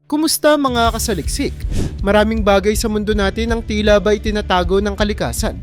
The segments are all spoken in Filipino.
Kumusta mga kasaliksik? Maraming bagay sa mundo natin ang tila ba itinatago ng kalikasan.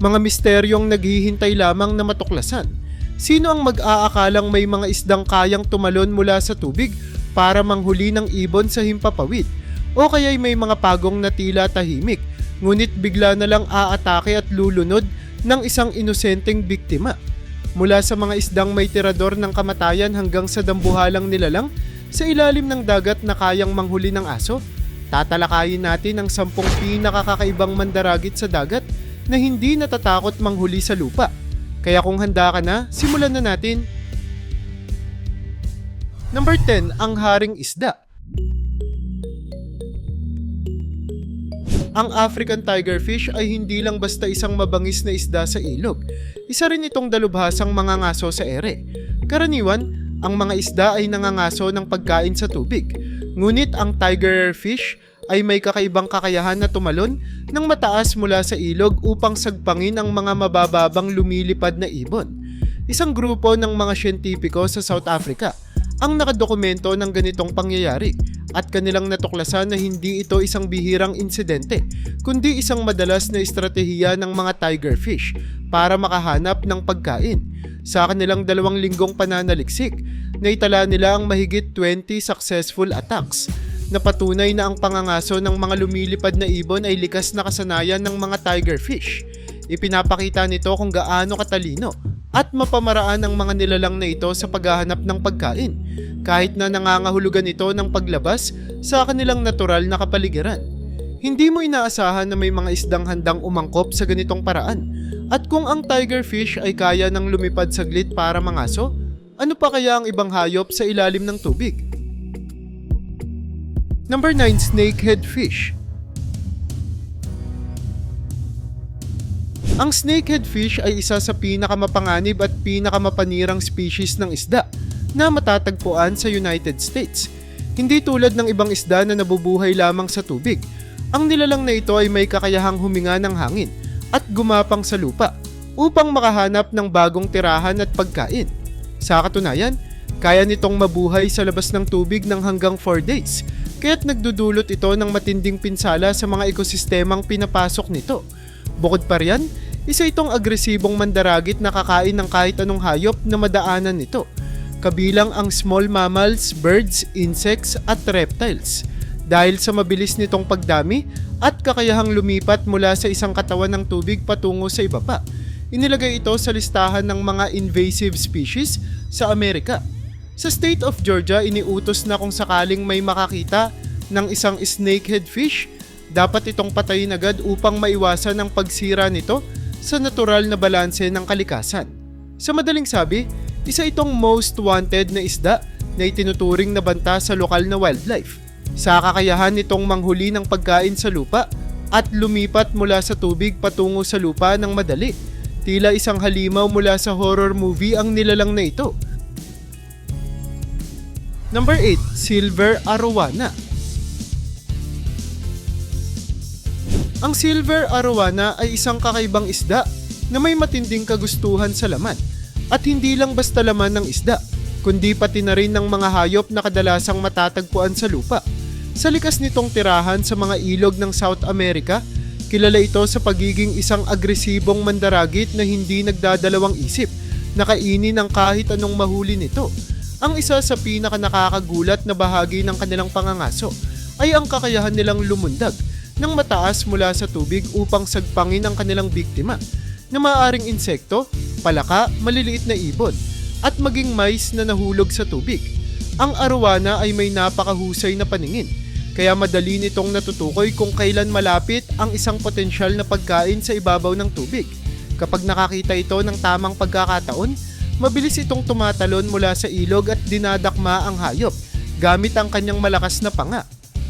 Mga misteryong naghihintay lamang na matuklasan. Sino ang mag-aakalang may mga isdang kayang tumalon mula sa tubig para manghuli ng ibon sa himpapawid? O kaya'y may mga pagong na tila tahimik, ngunit bigla na lang aatake at lulunod ng isang inosenteng biktima? Mula sa mga isdang may tirador ng kamatayan hanggang sa dambuhalang nilalang sa ilalim ng dagat na kayang manghuli ng aso, tatalakayin natin ang 10 pinakakakaibang mandaragit sa dagat na hindi natatakot manghuli sa lupa. Kaya kung handa ka na, simulan na natin. Number 10, ang haring isda. Ang African tigerfish ay hindi lang basta isang mabangis na isda sa ilog. Isa rin itong dalubhasang mga ngaso sa ere. Karaniwan, ang mga isda ay nangangaso ng pagkain sa tubig. Ngunit ang tigerfish ay may kakaibang kakayahan na tumalon ng mataas mula sa ilog upang sagpangin ang mga mabababang lumilipad na ibon. Isang grupo ng mga siyentipiko sa South Africa ang nakadokumento ng ganitong pangyayari at kanilang natuklasan na hindi ito isang bihirang insidente, kundi isang madalas na estratehiya ng mga tigerfish para makahanap ng pagkain. Sa kanilang 2 linggong pananaliksik, naitala nila ang mahigit 20 successful attacks na patunay na ang pangangaso ng mga lumilipad na ibon ay likas na kasanayan ng mga tigerfish. Ipinapakita nito kung gaano katalino at mapamaraan ang mga nilalang na ito sa paghahanap ng pagkain, kahit na nangangahulugan ito ng paglabas sa kanilang natural na kapaligiran. Hindi mo inaasahan na may mga isdang handang umangkop sa ganitong paraan. At kung ang tigerfish ay kaya ng lumipad saglit para mangaso, ano pa kaya ang ibang hayop sa ilalim ng tubig? Number 9, snakehead fish. Ang snakehead fish ay isa sa pinakamapanganib at pinakamapanirang species ng isda na matatagpuan sa United States. Hindi tulad ng ibang isda na nabubuhay lamang sa tubig. Ang nilalang na ito ay may kakayahang huminga ng hangin at gumapang sa lupa upang makahanap ng bagong tirahan at pagkain. Sa katunayan, kaya nitong mabuhay sa labas ng tubig ng hanggang 4 days, kaya't nagdudulot ito ng matinding pinsala sa mga ekosistemang pinapasok nito. Bukod pa riyan, isa itong agresibong mandaragit na kakain ng kahit anong hayop na madaanan nito, kabilang ang small mammals, birds, insects at reptiles. Dahil sa mabilis nitong pagdami at kakayahang lumipat mula sa isang katawan ng tubig patungo sa iba pa, inilagay ito sa listahan ng mga invasive species sa Amerika. Sa state of Georgia, iniutos na kung sakaling may makakita ng isang snakehead fish, dapat itong patayin agad upang maiwasan ang pagsira nito sa natural na balanse ng kalikasan. Sa madaling sabi, isa itong most wanted na isda na itinuturing na banta sa lokal na wildlife. Sa kakayahan nitong manghuli ng pagkain sa lupa at lumipat mula sa tubig patungo sa lupa ng madali. Tila isang halimaw mula sa horror movie ang nilalang na ito. Number 8, silver arowana. Ang silver arowana ay isang kakaibang isda na may matinding kagustuhan sa laman. At hindi lang basta laman ng isda, kundi pati na rin ng mga hayop na kadalasang matatagpuan sa lupa. Sa likas nitong tirahan sa mga ilog ng South America, kilala ito sa pagiging isang agresibong mandaragit na hindi nagdadalawang isip na kainin ang kahit anong mahuli nito. Ang isa sa pinaka-nakakagulat na bahagi ng kanilang pangangaso ay ang kakayahan nilang lumundag ng mataas mula sa tubig upang sagpangin ang kanilang biktima na maaaring insekto, palaka, maliliit na ibon at maging mais na nahulog sa tubig. Ang arowana ay may napakahusay na paningin, kaya madali nitong natutukoy kung kailan malapit ang isang potensyal na pagkain sa ibabaw ng tubig. Kapag nakakita ito ng tamang pagkakataon, mabilis itong tumatalon mula sa ilog at dinadakma ang hayop gamit ang kanyang malakas na panga.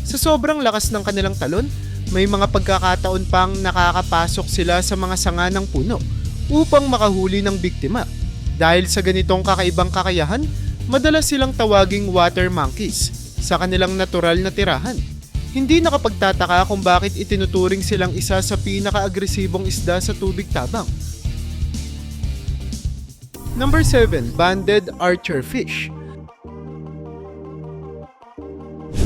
Sa sobrang lakas ng kanilang talon, may mga pagkakataon pang nakakapasok sila sa mga sanga ng puno upang makahuli ng biktima. Dahil sa ganitong kakaibang kakayahan, madalas silang tawaging water monkeys sa kanilang natural na tirahan. Hindi nakapagtataka kung bakit itinuturing silang isa sa pinaka-agresibong isda sa tubig tabang. Number 7, banded archer fish.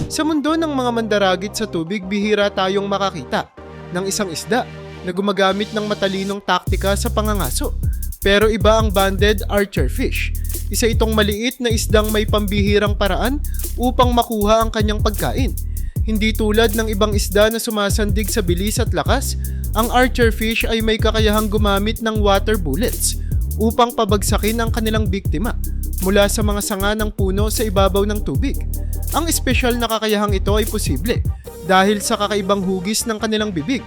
Sa mundo ng mga mandaragit sa tubig, bihira tayong makakita ng isang isda na gumagamit ng matalinong taktika sa pangangaso. Pero iba ang banded archerfish. Isa itong maliit na isdang may pambihirang paraan upang makuha ang kanyang pagkain. Hindi tulad ng ibang isda na sumasandig sa bilis at lakas, ang archerfish ay may kakayahang gumamit ng water bullets upang pabagsakin ang kanilang biktima mula sa mga sanga ng puno sa ibabaw ng tubig. Ang espesyal na kakayahang ito ay posible dahil sa kakaibang hugis ng kanilang bibig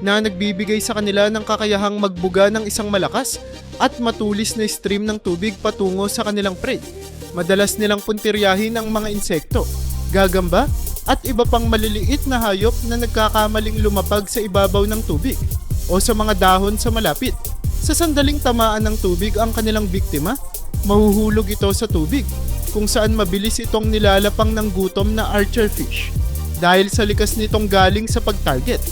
na nagbibigay sa kanila ng kakayahang magbuga ng isang malakas at matulis na stream ng tubig patungo sa kanilang prey. Madalas nilang puntiryahin ang mga insekto, gagamba, at iba pang maliliit na hayop na nagkakamaling lumapag sa ibabaw ng tubig o sa mga dahon sa malapit. Sa sandaling tamaan ng tubig ang kanilang biktima, mahuhulog ito sa tubig kung saan mabilis itong nilalapang ng gutom na archerfish. Dahil sa likas nitong galing sa pag-target,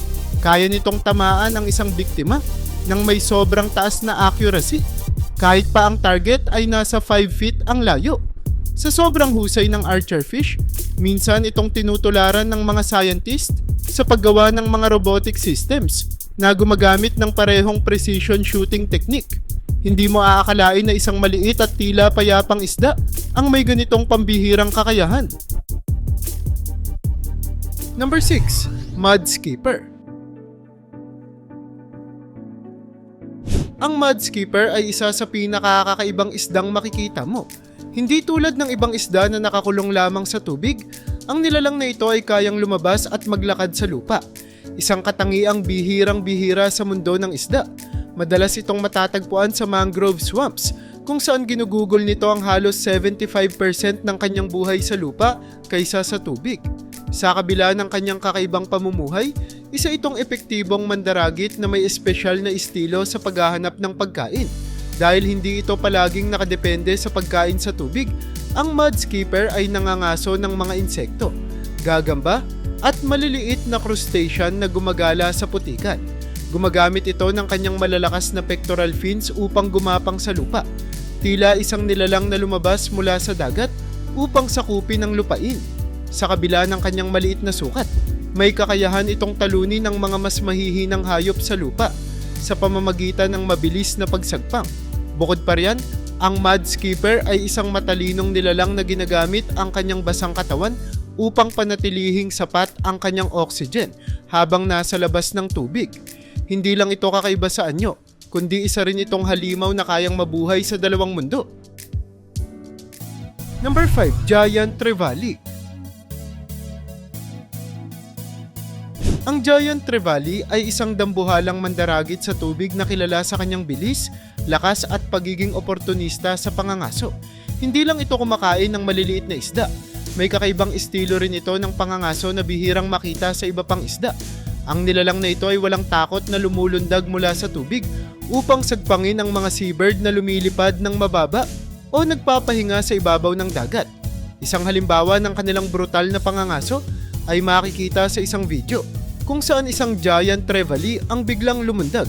kaya nitong tamaan ang isang biktima ng may sobrang taas na accuracy kahit pa ang target ay nasa 5 feet ang layo. Sa sobrang husay ng archerfish, minsan itong tinutularan ng mga scientist sa paggawa ng mga robotic systems na gumagamit ng parehong precision shooting technique. Hindi mo aakalain na isang maliit at tila payapang isda ang may ganitong pambihirang kakayahan. Number 6. Mudskipper. Ang mudskipper ay isa sa pinakakakaibang isdang makikita mo. Hindi tulad ng ibang isda na nakakulong lamang sa tubig, ang nilalang na ito ay kayang lumabas at maglakad sa lupa. Isang katangiang bihirang-bihira sa mundo ng isda. Madalas itong matatagpuan sa mangrove swamps, kung saan ginugugol nito ang halos 75% ng kanyang buhay sa lupa kaysa sa tubig. Sa kabila ng kanyang kakaibang pamumuhay, isa itong epektibong mandaragit na may espesyal na estilo sa paghahanap ng pagkain. Dahil hindi ito palaging nakadepende sa pagkain sa tubig, ang mudskipper ay nangangaso ng mga insekto, gagamba, at maliliit na crustacean na gumagala sa putikan. Gumagamit ito ng kanyang malalakas na pectoral fins upang gumapang sa lupa. Tila isang nilalang na lumabas mula sa dagat upang sakupin ang lupain. Sa kabila ng kanyang maliit na sukat, may kakayahan itong talunin ng mga mas mahihinang hayop sa lupa sa pamamagitan ng mabilis na pagsagpang. Bukod pa riyan, ang mudskipper ay isang matalinong nilalang na ginagamit ang kanyang basang katawan upang panatilihing sapat ang kanyang oxygen habang nasa labas ng tubig. Hindi lang ito kakaiba sa anyo, kundi isa rin itong halimaw na kayang mabuhay sa dalawang mundo. Number 5. Giant Trevally. Ang giant trevally ay isang dambuhalang mandaragit sa tubig na kilala sa kanyang bilis, lakas at pagiging oportunista sa pangangaso. Hindi lang ito kumakain ng maliliit na isda. May kakaibang estilo rin ito ng pangangaso na bihirang makita sa iba pang isda. Ang nilalang na ito ay walang takot na lumulundag mula sa tubig upang sagpangin ang mga seabird na lumilipad ng mababa o nagpapahinga sa ibabaw ng dagat. Isang halimbawa ng kanilang brutal na pangangaso ay makikita sa isang video kung saan isang giant trevally ang biglang lumundag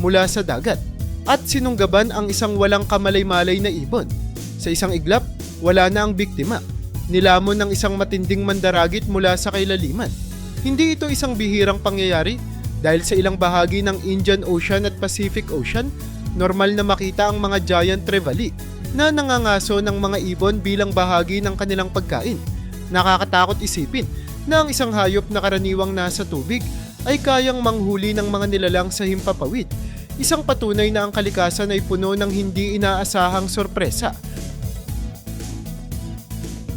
mula sa dagat at sinunggaban ang isang walang kamalay-malay na ibon. Sa isang iglap, wala na ang biktima. Nilamon ng isang matinding mandaragit mula sa kailaliman. Hindi ito isang bihirang pangyayari dahil sa ilang bahagi ng Indian Ocean at Pacific Ocean, normal na makita ang mga giant trevally na nangangaso ng mga ibon bilang bahagi ng kanilang pagkain. Nakakatakot isipin na ang isang hayop na karaniwang nasa tubig ay kayang manghuli ng mga nilalang sa himpapawid. Isang patunay na ang kalikasan ay puno ng hindi inaasahang sorpresa.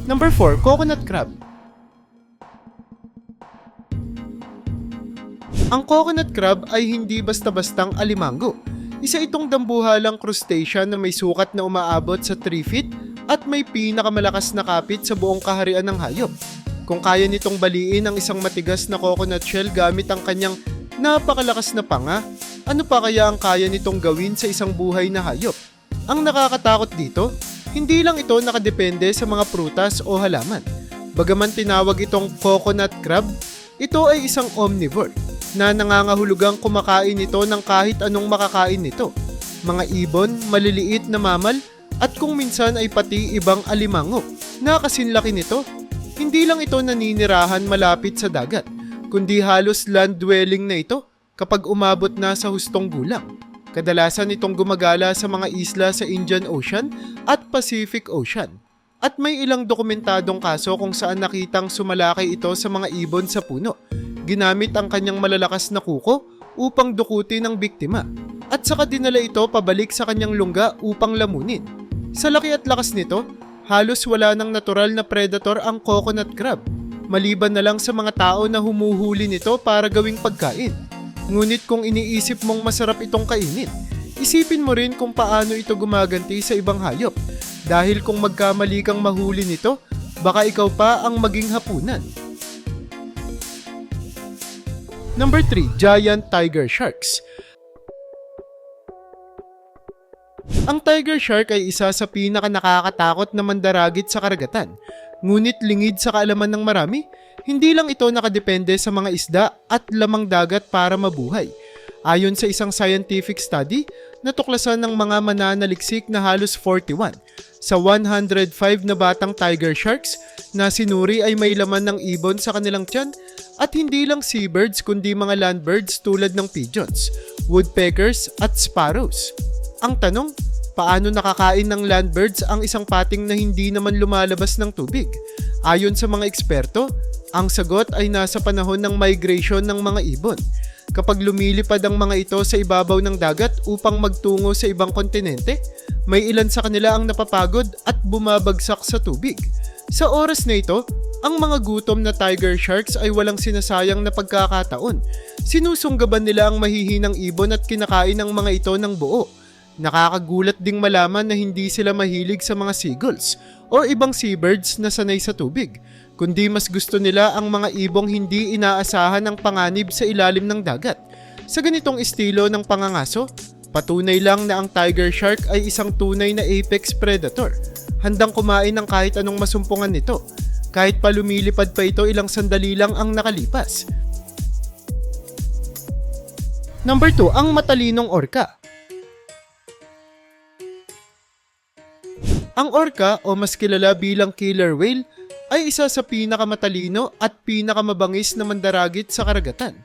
Number 4. Coconut crab. Ang coconut crab ay hindi basta-bastang alimango. Isa itong dambuhalang crustacean na may sukat na umaabot sa 3 feet at may pinakamalakas na kapit sa buong kaharian ng hayop. Kung kaya nitong baliin ang isang matigas na coconut shell gamit ang kanyang napakalakas na panga, ano pa kaya ang kaya nitong gawin sa isang buhay na hayop? Ang nakakatakot dito, hindi lang ito nakadepende sa mga prutas o halaman. Bagaman tinawag itong coconut crab, ito ay isang omnivore na nangangahulugang kumakain ito ng kahit anong makakain nito. Mga ibon, maliliit na mamal, at kung minsan ay pati ibang alimango na kasinlaki nito. Hindi lang ito naninirahan malapit sa dagat, kundi halos land dwelling na ito kapag umabot na sa hustong gulang. Kadalasan itong gumagala sa mga isla sa Indian Ocean at Pacific Ocean. At may ilang dokumentadong kaso kung saan nakitang sumalakay ito sa mga ibon sa puno, ginamit ang kanyang malalakas na kuko upang dukutin ang biktima, at saka dinala ito pabalik sa kanyang lungga upang lamunin. Sa laki at lakas nito, halos wala ng natural na predator ang coconut crab, maliban na lang sa mga tao na humuhuli nito para gawing pagkain. Ngunit kung iniisip mong masarap itong kainin, isipin mo rin kung paano ito gumaganti sa ibang hayop, dahil kung magkamali kang mahuli nito, baka ikaw pa ang maging hapunan. Number 3. Giant Tiger Sharks. Ang tiger shark ay isa sa pinaka-nakakatakot na mandaragit sa karagatan. Ngunit lingid sa kaalaman ng marami, hindi lang ito nakadepende sa mga isda at lamang dagat para mabuhay. Ayon sa isang scientific study, natuklasan ng mga mananaliksik na halos 41 sa 105 na batang tiger sharks na sinuri ay may laman ng ibon sa kanilang tiyan, at hindi lang seabirds kundi mga landbirds tulad ng pigeons, woodpeckers at sparrows. Ang tanong, paano nakakain ng landbirds ang isang pating na hindi naman lumalabas ng tubig? Ayon sa mga eksperto, ang sagot ay nasa panahon ng migration ng mga ibon. Kapag lumilipad ang mga ito sa ibabaw ng dagat upang magtungo sa ibang kontinente, may ilan sa kanila ang napapagod at bumabagsak sa tubig. Sa oras na ito, ang mga gutom na tiger sharks ay walang sinasayang na pagkakataon. Sinusunggaban nila ang mahihinang ibon at kinakain ang mga ito ng buo. Nakakagulat ding malaman na hindi sila mahilig sa mga seagulls o ibang seabirds na sanay sa tubig, kundi mas gusto nila ang mga ibong hindi inaasahan ng panganib sa ilalim ng dagat. Sa ganitong estilo ng pangangaso, patunay lang na ang tiger shark ay isang tunay na apex predator, handang kumain ng kahit anong masumpungan nito, kahit pa lumilipad pa ito ilang sandali lang ang nakalipas. Number 2, ang matalinong orca. Ang orca o mas kilala bilang killer whale ay isa sa pinakamatalino at pinakamabangis na mandaragit sa karagatan.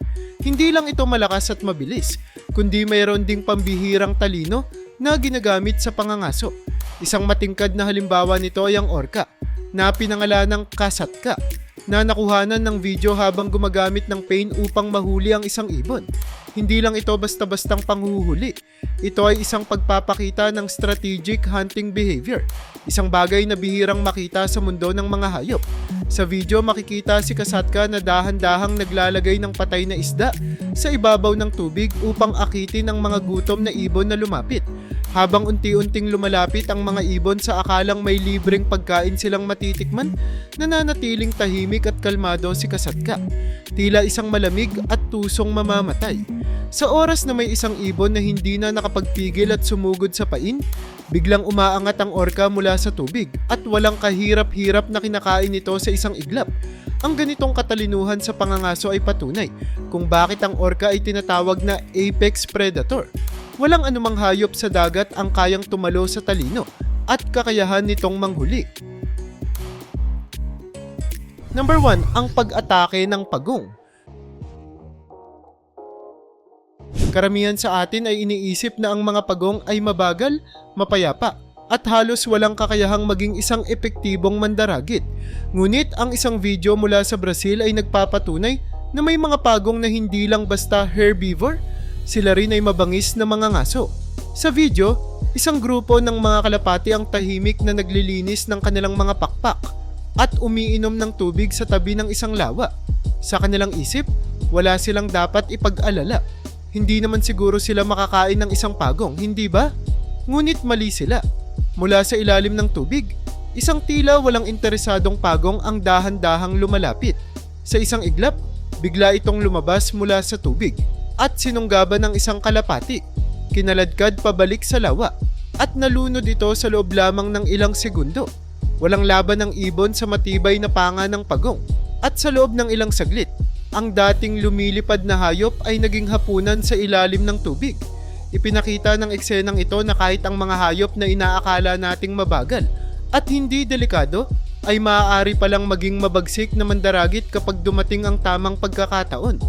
Hindi lang ito malakas at mabilis, kundi mayroon ding pambihirang talino na ginagamit sa pangangaso. Isang matingkad na halimbawa nito ay ang orca, na pinangalan ng Kasatka, na nakuhanan ng video habang gumagamit ng pain upang mahuli ang isang ibon. Hindi lang ito basta-bastang panghuhuli. Ito ay isang pagpapakita ng strategic hunting behavior, isang bagay na bihirang makita sa mundo ng mga hayop. Sa video makikita si Kasatka na dahan-dahang naglalagay ng patay na isda sa ibabaw ng tubig upang akitin ang mga gutom na ibon na lumapit. Habang unti-unting lumalapit ang mga ibon sa akalang may libreng pagkain silang matitikman, nananatiling tahimik at kalmado si Kasatka, tila isang malamig at tusong mamamatay. Sa oras na may isang ibon na hindi na nakapagpigil at sumugod sa pain, biglang umaangat ang orca mula sa tubig at walang kahirap-hirap na kinakain ito sa isang iglap. Ang ganitong katalinuhan sa pangangaso ay patunay kung bakit ang orca ay tinatawag na apex predator. Walang anumang hayop sa dagat ang kayang tumalo sa talino at kakayahan nitong manghuli. Number 1, ang pag-atake ng pagong. Karamihan sa atin ay iniisip na ang mga pagong ay mabagal, mapayapa, at halos walang kakayahang maging isang epektibong mandaragit. Ngunit ang isang video mula sa Brazil ay nagpapatunay na may mga pagong na hindi lang basta herbivore, sila rin ay mabangis na mga ngaso. Sa video, isang grupo ng mga kalapati ang tahimik na naglilinis ng kanilang mga pakpak at umiinom ng tubig sa tabi ng isang lawa. Sa kanilang isip, wala silang dapat ipag-alala. Hindi naman siguro sila makakain ng isang pagong, hindi ba? Ngunit mali sila. Mula sa ilalim ng tubig, isang tila walang interesadong pagong ang dahan-dahang lumalapit. Sa isang iglap, bigla itong lumabas mula sa tubig at sinunggaban ng isang kalapati. Kinaladkad pabalik sa lawa at nalunod ito sa loob lamang ng ilang segundo. Walang laban ng ibon sa matibay na panga ng pagong, at sa loob ng ilang saglit, ang dating lumilipad na hayop ay naging hapunan sa ilalim ng tubig. Ipinakita ng eksenang ito na kahit ang mga hayop na inaakala nating mabagal at hindi delikado ay maaari palang maging mabagsik na mandaragit kapag dumating ang tamang pagkakataon.